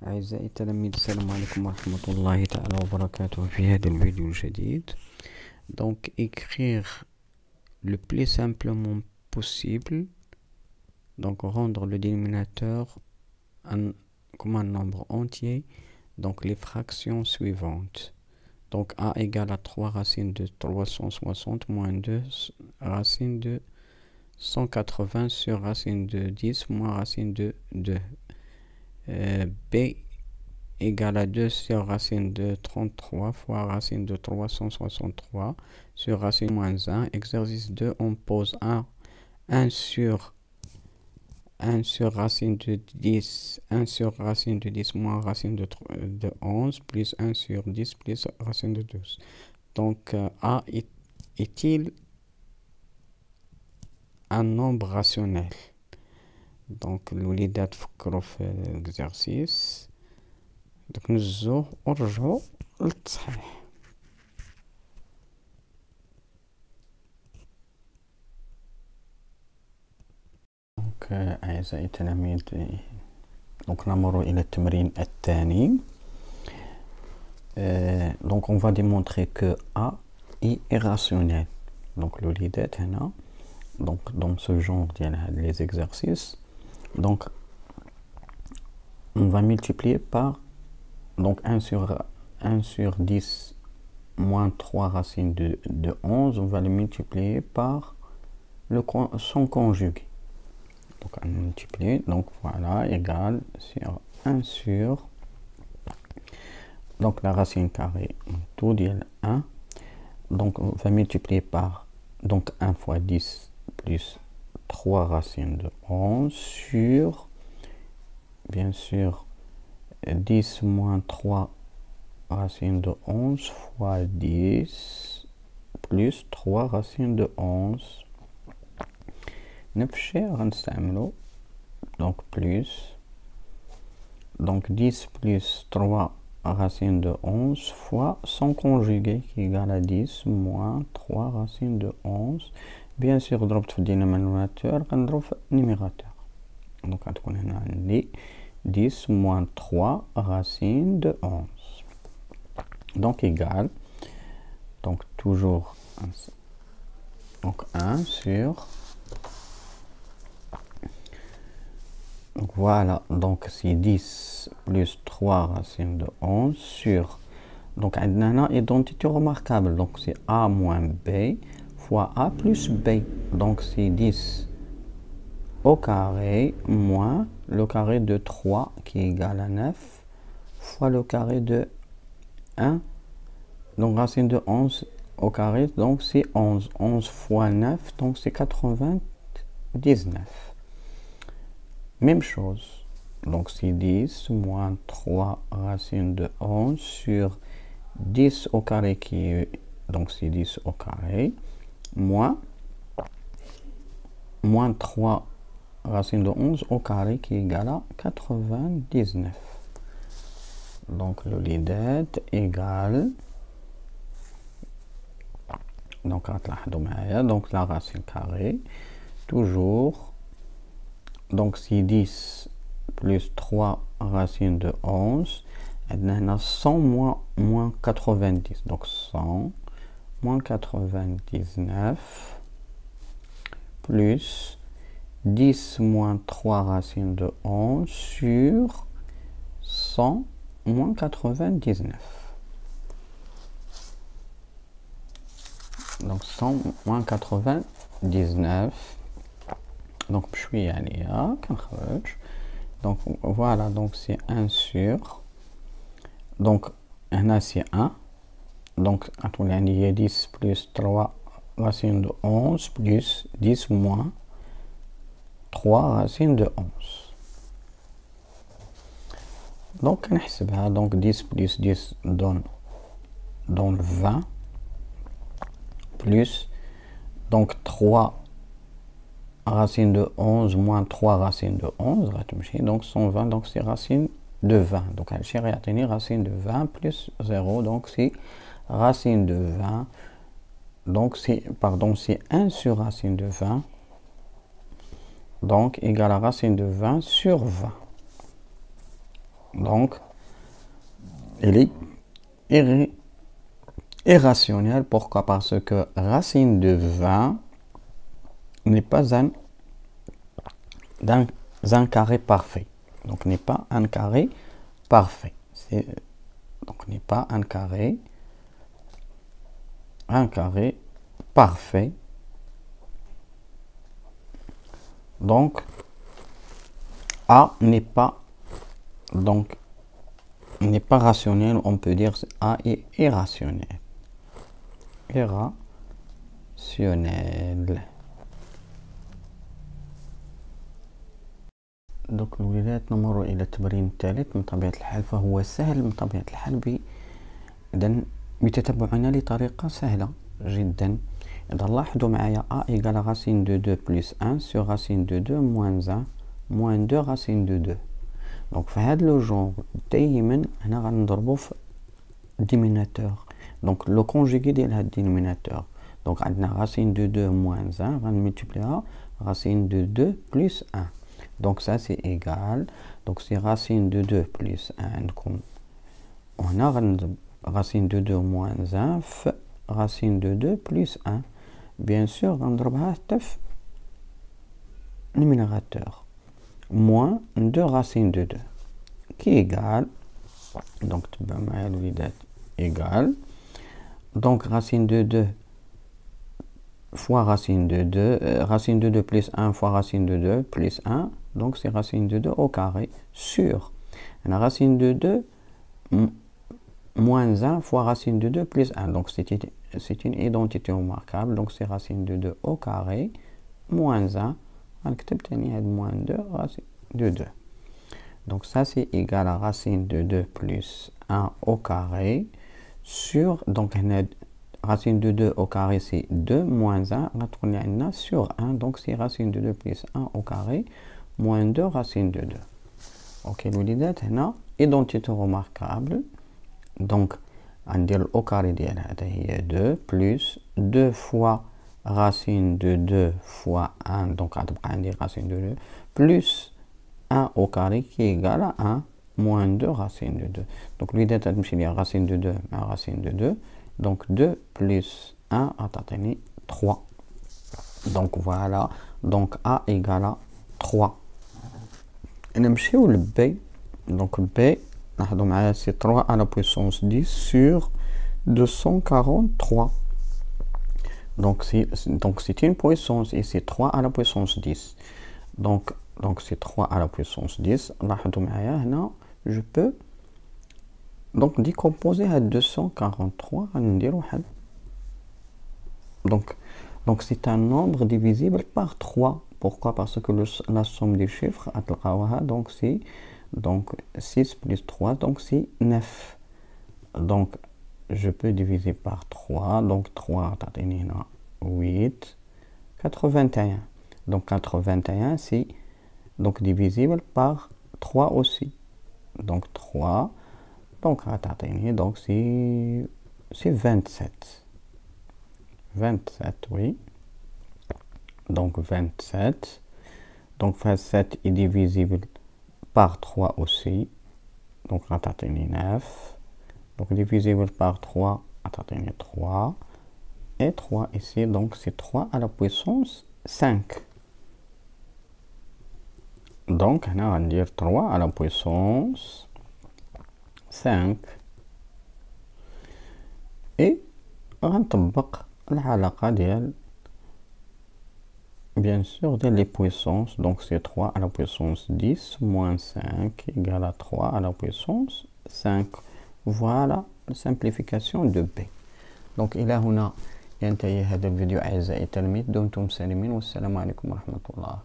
أعزائي التلاميذ، السلام عليكم ورحمة الله تعالى وبركاته. في هذا الفيديو الجديد donc écrire le plus simplement possible, donc rendre le dénominateur comme un nombre entier, donc les fractions suivantes. Donc a égale à 3 racines de 360 moins 2 racine de 180 sur racine de 10 moins racine de 2. B égale à 2 sur racine de 33 fois racine de 363 sur racine moins 1. Exercice 2, on pose 1 sur racine de 10, 1 sur racine de 10 moins racine de 11 plus 1 sur 10 plus racine de 12. Donc A est-il un nombre rationnel؟ دونك الوليدات فكروا في الاكزرسيس، دوك نزوه ونرجعوا للتصحيح. دونك اعزائي التلاميذ، دونك نمر الى التمرين الثاني. donc on va démontrer que A est irrationnel. donc الوليدات هنا donc dans ce genre ديال les exercices, donc on va multiplier par donc 1 sur 10 moins 3 racines de 11, on va le multiplier par son conjugué. Donc on multiplie, donc voilà, égal sur 1 sur, donc la racine carrée tout dial 1, donc on va multiplier par donc 1 fois 10 plus 3 racines de 11 sur, bien sûr, 10 moins 3 racines de 11 fois 10 plus 3 racines de 11. Donc plus, donc 10 plus 3 racines de 11 fois son conjugué qui est égal à 10 moins 3 racines de 11. Bien sûr, ضربت في الدينوميناتور غنضرب في النيميراتور. donc غتكون هنا عندي 10 moins 3 racines de 11. donc égal, donc toujours donc 1 sur, donc voilà, donc c'est 10 plus 3 racines de 11 sur, donc عندنا هنا identité remarquable, donc c'est A moins B fois A plus B, donc c'est 10 au carré moins le carré de 3 qui est égal à 9 fois le carré de 1, donc racine de 11 au carré, donc c'est 11, 11 fois 9, donc c'est 99. Même chose, donc c'est 10 moins 3 racine de 11 sur 10 au carré qui est, donc c'est 10 au carré, moins 3 racine de 11 au carré qui est égal à 99. donc le l'idette égale, donc donc la racine carrée toujours, donc c'est 10 plus 3 racine de 11, et 100 moins 90, donc 100 moins 99 plus 10 moins 3 racines de 11 sur 100 moins 99. donc 100 moins 99. donc je suis allé à donc voilà, donc c'est 1 sur, donc là c'est 1, donc il y a 10 plus 3 racines de 11 plus 10 moins 3 racines de 11. donc نحسبها, donc 10 plus 10 donne 20 plus donc 3 racine de 11 moins 3 racines de 11 donc 120, donc c'est racine de 20, donc racine de 20 plus 0, donc c'est racine de 20, donc c'est, pardon, c'est 1 sur racine de 20, donc égal à racine de 20 sur 20. Donc, il est irrationnel. Pourquoi? Parce que racine de 20 n'est pas un carré parfait. Donc, n'est pas un carré parfait. Donc, n'est pas un carré parfait. Donc, A n'est pas rationnel. On peut dire A est irrationnel. دوك الوليدات نمر إلى التمرين الثالث من طبيعة الحال، فهو سهل من طبيعة الحال بتتبعنا لطريقة سهلة جدا. إذا لاحظوا معايا A égale racine de 2 plus 1 sur racine de 2 moins 1 moins 2 racine de 2. Donc في هذا لو جونغ دايما هنا غنضربو في الديميناتور. Donc le conjugué ديال هاد الدينوميناتور. Donc عندنا racine de 2 moins 1 غنملتيبليها racine de 2 plus 1. Donc ça c'est égal. Donc c'est racine de 2 plus 1 comme on a racine de 2 moins 1 f racine de 2 plus 1. Bien sûr on va في numérateur moins 2 racine de 2 qui est égal. Donc égal. Donc racine de 2 fois racine de 2, racine de 2 plus 1 fois racine de 2 plus 1, donc c'est racine de 2 au carré sur la racine de 2 moins 1 fois racine de 2 plus 1. Donc c'est une identité remarquable. Donc c'est racine de 2 au carré moins 1. Moins 2 racine de 2. Donc ça c'est égal à racine de 2 plus 1 au carré sur, donc racine de 2 au carré c'est 2 moins 1 retourner sur 1. Donc c'est racine de 2 plus 1 au carré moins 2 racine de 2. Ok, الوليدات هنا identité remarquable. Donc ندير au carré ديالها هذا هي 2 plus 2 fois racine de 2 fois 1. Donc غتبقى عندي racine de 2 plus 1 au carré qui est égal à 1 moins 2 racine de 2. Donc الوليدات غتمشي ليا racine de 2 مع racine de 2. Donc 2 plus 1 غتعطيني 3. Donc voilà. Donc A égale à 3. نمشيو ل B. Donc B لاحظوا معايا c'est 3 à la puissance 10 sur 243. Donc c'est une puissance et c'est 3 à la puissance 10. Donc c'est 3 à la puissance 10. لاحظوا معايا هنا je peux donc décomposer à 243 نديرو حل. Donc c'est un nombre divisible par 3. Pourquoi? Parce que la somme des chiffres donc c'est 6 plus 3, donc c'est 9. Donc je peux diviser par 3. Donc 3 8 81. Donc 81 c'est donc divisible par 3 aussi. Donc 3. Donc c'est 27. 27, oui. Donc 27. Donc 27 est divisible par 3 aussi. Donc 9. Donc divisible par 3, 3. Et 3 ici, donc c'est 3 à la puissance 5. Donc on va dire 3 à la puissance 5. Et غنطبق العلاقة ديال bien sûr les puissances. Donc c'est 3 à la puissance 10 moins 5 égale à 3 à la puissance 5. Voilà la simplification de B. Donc إلى هنا ينتهي هذا الفيديو أعزائي التلاميذ. دمتم سالمين والسلام عليكم ورحمة الله.